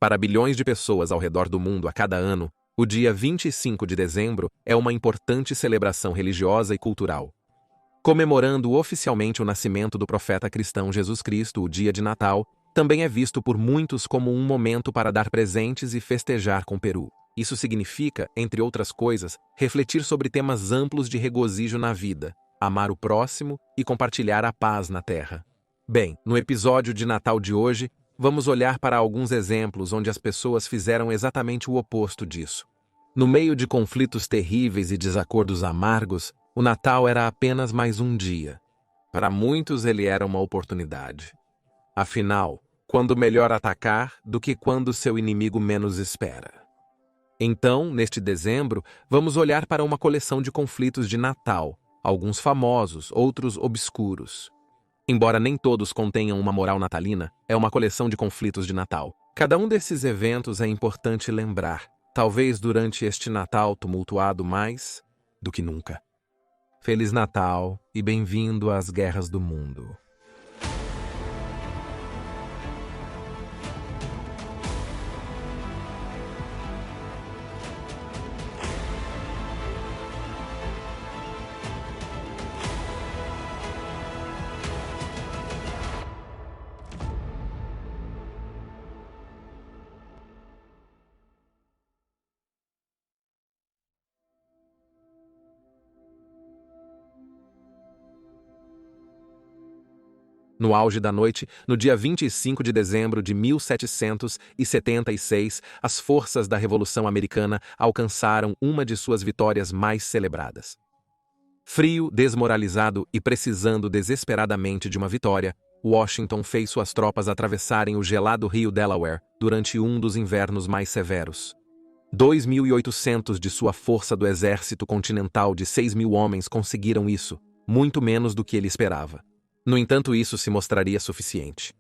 Para bilhões de pessoas ao redor do mundo a cada ano, o dia 25 de dezembro é uma importante celebração religiosa e cultural. Comemorando oficialmente o nascimento do profeta cristão Jesus Cristo, o dia de Natal também é visto por muitos como um momento para dar presentes e festejar com o Peru. Isso significa, entre outras coisas, refletir sobre temas amplos de regozijo na vida, amar o próximo e compartilhar a paz na terra. Bem, no episódio de Natal de hoje, vamos olhar para alguns exemplos onde as pessoas fizeram exatamente o oposto disso. No meio de conflitos terríveis e desacordos amargos, o Natal era apenas mais um dia. Para muitos, ele era uma oportunidade. Afinal, quando melhor atacar do que quando seu inimigo menos espera? Então, neste dezembro, vamos olhar para uma coleção de conflitos de Natal, alguns famosos, outros obscuros. Embora nem todos contenham uma moral natalina, é uma coleção de conflitos de Natal. Cada um desses eventos é importante lembrar, talvez durante este Natal tumultuado mais do que nunca. Feliz Natal e bem-vindo às guerras do mundo. No auge da noite, no dia 25 de dezembro de 1776, as forças da Revolução Americana alcançaram uma de suas vitórias mais celebradas. Frio, desmoralizado e precisando desesperadamente de uma vitória, Washington fez suas tropas atravessarem o gelado rio Delaware durante um dos invernos mais severos. 2.800 de sua força do exército continental de 6.000 homens conseguiram isso, muito menos do que ele esperava. No entanto, isso se mostraria suficiente.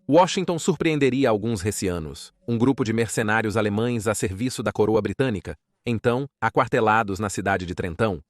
Washington surpreenderia alguns hessianos, um grupo de mercenários alemães a serviço da coroa britânica, então aquartelados na cidade de Trenton.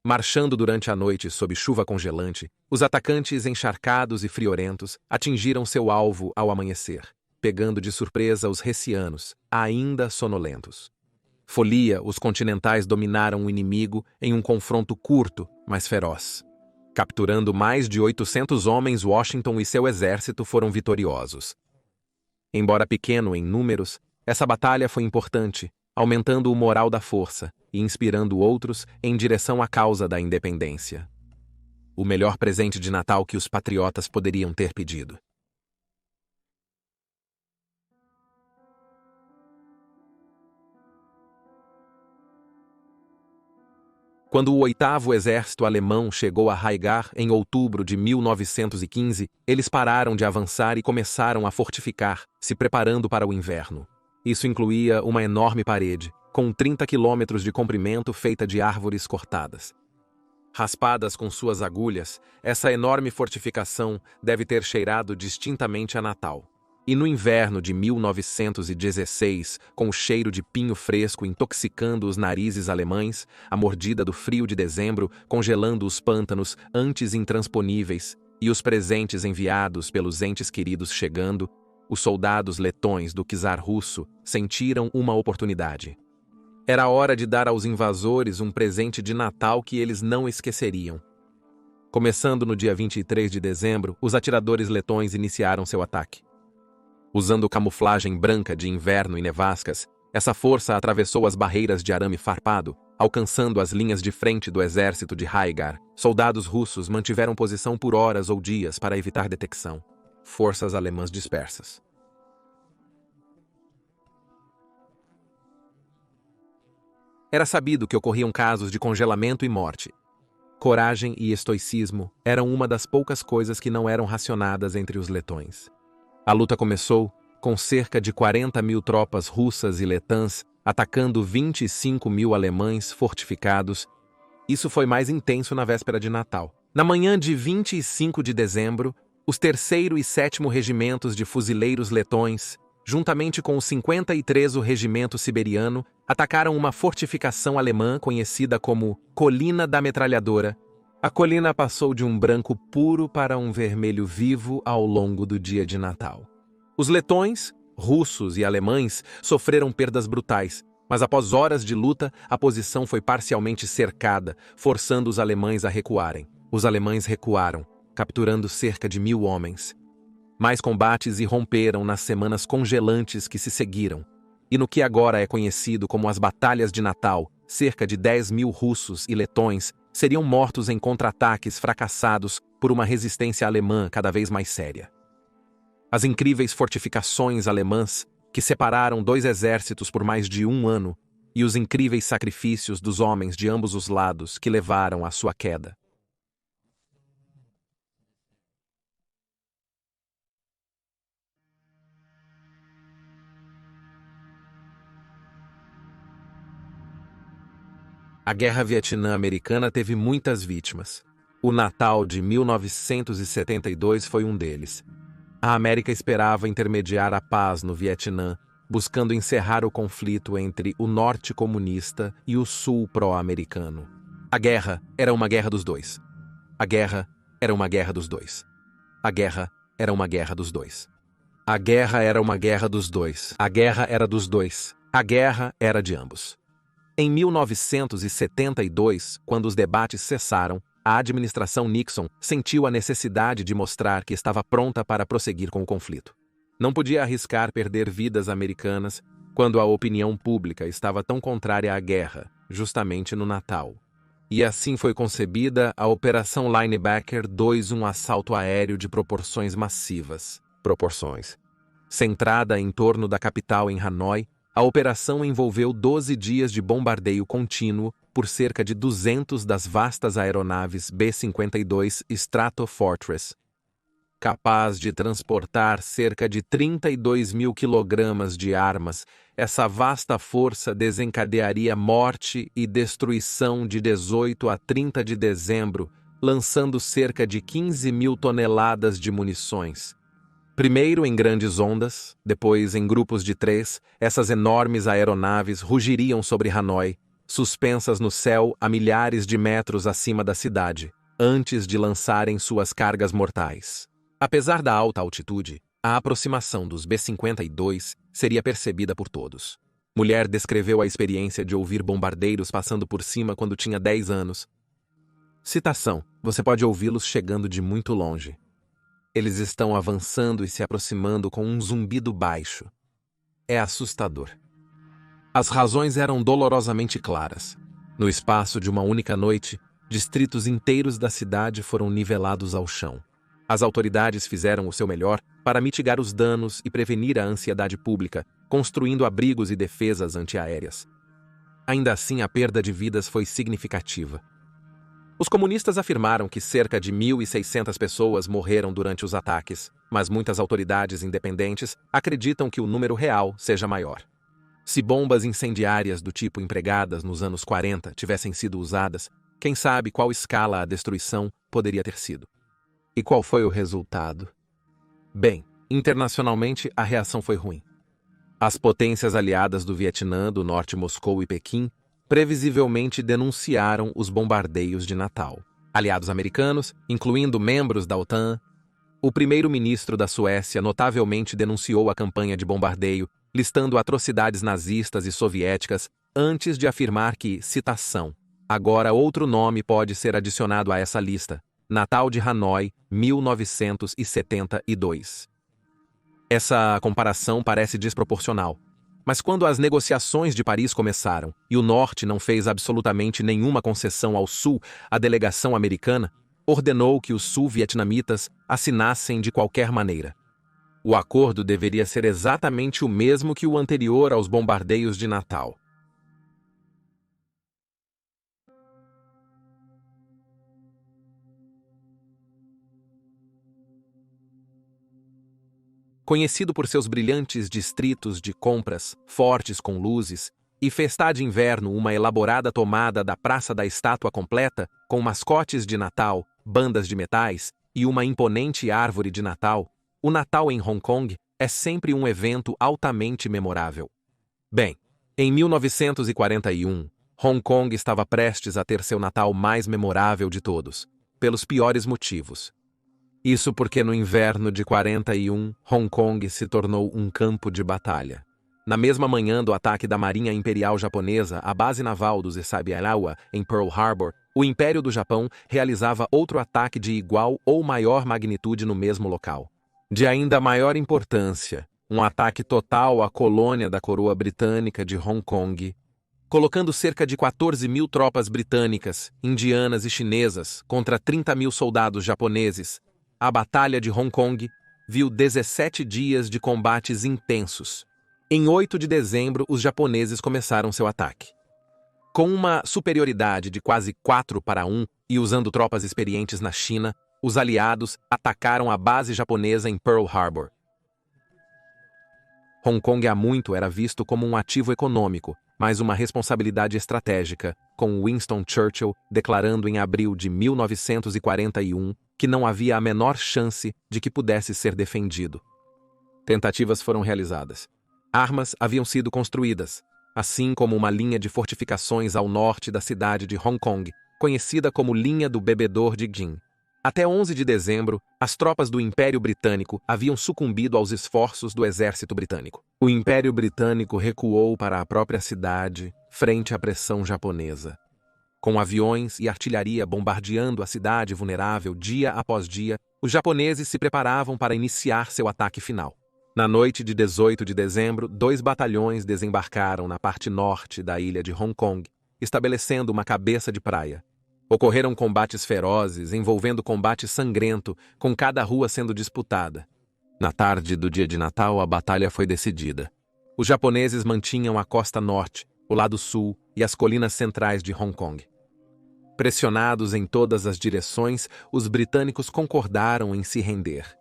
Marchando durante a noite sob chuva congelante, os atacantes encharcados e friorentos atingiram seu alvo ao amanhecer, pegando de surpresa os hessianos, ainda sonolentos. Folia, os continentais dominaram o inimigo em um confronto curto, mas feroz. Capturando mais de 800 homens, Washington e seu exército foram vitoriosos. Embora pequeno em números, essa batalha foi importante, aumentando o moral da força e inspirando outros em direção à causa da independência. O melhor presente de Natal que os patriotas poderiam ter pedido. Quando o 8º Exército Alemão chegou a Haigar em outubro de 1915, eles pararam de avançar e começaram a fortificar, se preparando para o inverno. Isso incluía uma enorme parede, com 30 quilômetros de comprimento feita de árvores cortadas. Raspadas com suas agulhas, essa enorme fortificação deve ter cheirado distintamente a Natal. E no inverno de 1916, com o cheiro de pinho fresco intoxicando os narizes alemães, a mordida do frio de dezembro congelando os pântanos antes intransponíveis e os presentes enviados pelos entes queridos chegando, os soldados letões do czar russo sentiram uma oportunidade. Era a hora de dar aos invasores um presente de Natal que eles não esqueceriam. Começando no dia 23 de dezembro, os atiradores letões iniciaram seu ataque. Usando camuflagem branca de inverno e nevascas, essa força atravessou as barreiras de arame farpado, alcançando as linhas de frente do exército de Haigar. Soldados russos mantiveram posição por horas ou dias para evitar detecção. Forças alemãs dispersas. Era sabido que ocorriam casos de congelamento e morte. Coragem e estoicismo eram uma das poucas coisas que não eram racionadas entre os letões. A luta começou com cerca de 40.000 tropas russas e letãs atacando 25.000 alemães fortificados. Isso foi mais intenso na véspera de Natal. Na manhã de 25 de dezembro, os 3º e 7º regimentos de fuzileiros letões, juntamente com o 53º Regimento Siberiano, atacaram uma fortificação alemã conhecida como Colina da Metralhadora. A colina passou de um branco puro para um vermelho vivo ao longo do dia de Natal. Os letões, russos e alemães sofreram perdas brutais, mas após horas de luta, a posição foi parcialmente cercada, forçando os alemães a recuarem. Os alemães recuaram, capturando cerca de 1.000 homens. Mais combates irromperam nas semanas congelantes que se seguiram, e no que agora é conhecido como as Batalhas de Natal, cerca de 10.000 russos e letões seriam mortos em contra-ataques fracassados por uma resistência alemã cada vez mais séria. As incríveis fortificações alemãs, que separaram dois exércitos por mais de 1 ano, e os incríveis sacrifícios dos homens de ambos os lados que levaram à sua queda. A Guerra Vietnã-Americana teve muitas vítimas. O Natal de 1972 foi um deles. A América esperava intermediar a paz no Vietnã, buscando encerrar o conflito entre o norte comunista e o sul pró-americano. A guerra era uma guerra dos dois. A guerra era uma guerra dos dois. A guerra era uma guerra dos dois. A guerra era uma guerra dos dois. A guerra era dos dois. A guerra era de ambos. Em 1972, quando os debates cessaram, a administração Nixon sentiu a necessidade de mostrar que estava pronta para prosseguir com o conflito. Não podia arriscar perder vidas americanas quando a opinião pública estava tão contrária à guerra, justamente no Natal. E assim foi concebida a Operação Linebacker 2, um assalto aéreo de proporções massivas. Centrada em torno da capital em Hanoi, a operação envolveu 12 dias de bombardeio contínuo por cerca de 200 das vastas aeronaves B-52 Stratofortress, capaz de transportar cerca de 32.000 quilogramas de armas. Essa vasta força desencadearia morte e destruição de 18 a 30 de dezembro, lançando cerca de 15.000 toneladas de munições. Primeiro em grandes ondas, depois em grupos de 3, essas enormes aeronaves rugiriam sobre Hanoi, suspensas no céu a milhares de metros acima da cidade, antes de lançarem suas cargas mortais. Apesar da alta altitude, a aproximação dos B-52 seria percebida por todos. Mulher descreveu a experiência de ouvir bombardeiros passando por cima quando tinha 10 anos. Citação: você pode ouvi-los chegando de muito longe. Eles estão avançando e se aproximando com um zumbido baixo. É assustador. As razões eram dolorosamente claras. No espaço de uma única noite, distritos inteiros da cidade foram nivelados ao chão. As autoridades fizeram o seu melhor para mitigar os danos e prevenir a ansiedade pública, construindo abrigos e defesas antiaéreas. Ainda assim, a perda de vidas foi significativa. Os comunistas afirmaram que cerca de 1.600 pessoas morreram durante os ataques, mas muitas autoridades independentes acreditam que o número real seja maior. Se bombas incendiárias do tipo empregadas nos anos 40 tivessem sido usadas, quem sabe qual escala a destruição poderia ter sido. E qual foi o resultado? Bem, internacionalmente a reação foi ruim. As potências aliadas do Vietnã, do Norte, Moscou e Pequim, previsivelmente denunciaram os bombardeios de Natal. Aliados americanos, incluindo membros da OTAN, o primeiro-ministro da Suécia notavelmente denunciou a campanha de bombardeio, listando atrocidades nazistas e soviéticas, antes de afirmar que, citação, agora outro nome pode ser adicionado a essa lista: Natal de Hanoi, 1972. Essa comparação parece desproporcional. Mas quando as negociações de Paris começaram e o Norte não fez absolutamente nenhuma concessão ao Sul, a delegação americana ordenou que os sul-vietnamitas assinassem de qualquer maneira. O acordo deveria ser exatamente o mesmo que o anterior aos bombardeios de Natal. Conhecido por seus brilhantes distritos de compras, fortes com luzes, e festá de inverno uma elaborada tomada da Praça da Estátua completa, com mascotes de Natal, bandas de metais e uma imponente árvore de Natal, o Natal em Hong Kong é sempre um evento altamente memorável. Bem, em 1941, Hong Kong estava prestes a ter seu Natal mais memorável de todos, pelos piores motivos. Isso porque no inverno de 41, Hong Kong se tornou um campo de batalha. Na mesma manhã do ataque da Marinha Imperial Japonesa à base naval dos Isabelawa, em Pearl Harbor, o Império do Japão realizava outro ataque de igual ou maior magnitude no mesmo local. De ainda maior importância, um ataque total à colônia da coroa britânica de Hong Kong, colocando cerca de 14.000 tropas britânicas, indianas e chinesas contra 30.000 soldados japoneses. A Batalha de Hong Kong viu 17 dias de combates intensos. Em 8 de dezembro, os japoneses começaram seu ataque. Com uma superioridade de quase 4-1 e usando tropas experientes na China, os aliados atacaram a base japonesa em Pearl Harbor. Hong Kong há muito era visto como um ativo econômico, mas uma responsabilidade estratégica, com Winston Churchill declarando em abril de 1941 que não havia a menor chance de que pudesse ser defendido. Tentativas foram realizadas. Armas haviam sido construídas, assim como uma linha de fortificações ao norte da cidade de Hong Kong, conhecida como Linha do Bebedor de Jin. Até 11 de dezembro, as tropas do Império Britânico haviam sucumbido aos esforços do exército britânico. O Império Britânico recuou para a própria cidade, frente à pressão japonesa. Com aviões e artilharia bombardeando a cidade vulnerável dia após dia, os japoneses se preparavam para iniciar seu ataque final. Na noite de 18 de dezembro, 2 batalhões desembarcaram na parte norte da ilha de Hong Kong, estabelecendo uma cabeça de praia. Ocorreram combates ferozes, envolvendo combate sangrento, com cada rua sendo disputada. Na tarde do dia de Natal, a batalha foi decidida. Os japoneses mantinham a costa norte, o lado sul e as colinas centrais de Hong Kong. Pressionados em todas as direções, os britânicos concordaram em se render.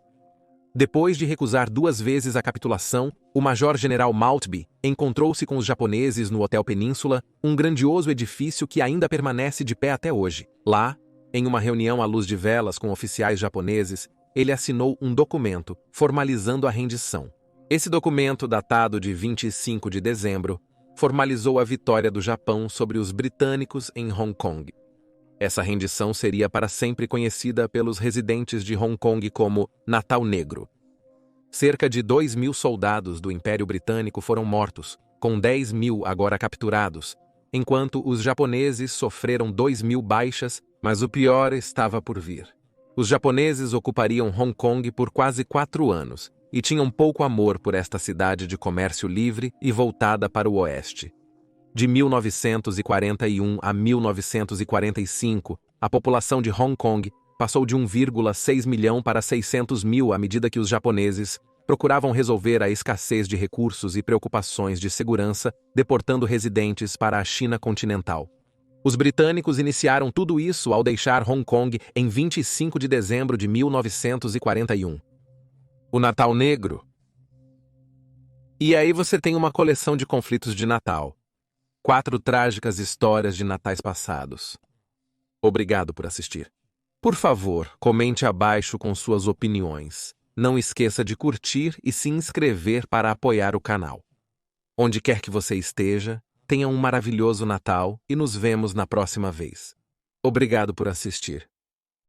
Depois de recusar 2 vezes a capitulação, o Major-General Maltby encontrou-se com os japoneses no Hotel Península, um grandioso edifício que ainda permanece de pé até hoje. Lá, em uma reunião à luz de velas com oficiais japoneses, ele assinou um documento formalizando a rendição. Esse documento, datado de 25 de dezembro, formalizou a vitória do Japão sobre os britânicos em Hong Kong. Essa rendição seria para sempre conhecida pelos residentes de Hong Kong como Natal Negro. Cerca de 2.000 soldados do Império Britânico foram mortos, com 10.000 agora capturados, enquanto os japoneses sofreram 2.000 baixas, mas o pior estava por vir. Os japoneses ocupariam Hong Kong por quase 4 anos e tinham pouco amor por esta cidade de comércio livre e voltada para o oeste. De 1941 a 1945, a população de Hong Kong passou de 1,6 milhão para 600 mil à medida que os japoneses procuravam resolver a escassez de recursos e preocupações de segurança, deportando residentes para a China continental. Os britânicos iniciaram tudo isso ao deixar Hong Kong em 25 de dezembro de 1941. O Natal Negro. E aí você tem uma coleção de conflitos de Natal. 4 trágicas histórias de natais passados. Obrigado por assistir. Por favor, comente abaixo com suas opiniões. Não esqueça de curtir e se inscrever para apoiar o canal. Onde quer que você esteja, tenha um maravilhoso Natal e nos vemos na próxima vez. Obrigado por assistir.